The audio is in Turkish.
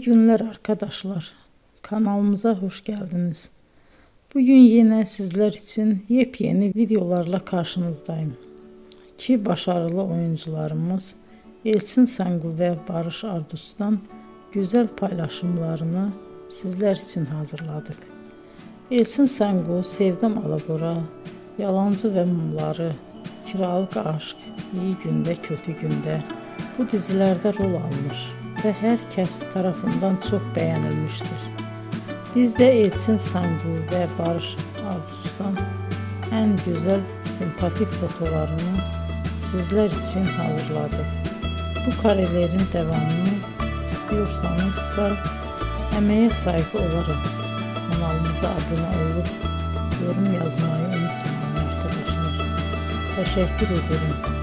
İyi günler arkadaşlar. Kanalımıza hoş geldiniz. Bugün yine sizler için yepyeni videolarla karşınızdayım. İki başarılı oyuncularımız Elçin Sangu ve Barış Ardus'tan güzel paylaşımlarını sizler için hazırladık. Elçin Sangu, Sevdim Alabora, Yalancı ve Mumları, Kiralık Aşk, İyi Günde Kötü Günde bu dizilerde rol almış ve herkes tarafından çok beğenilmiştir. Biz de Elçin Sangu ve Barış Ardus'tan en güzel sempatik fotolarını sizler için hazırladık. Bu karelerin devamını istiyorsanızsa emeğe saygı olarak kanalımıza abone olup yorum yazmayı unutmayın arkadaşlar. Teşekkür ederim.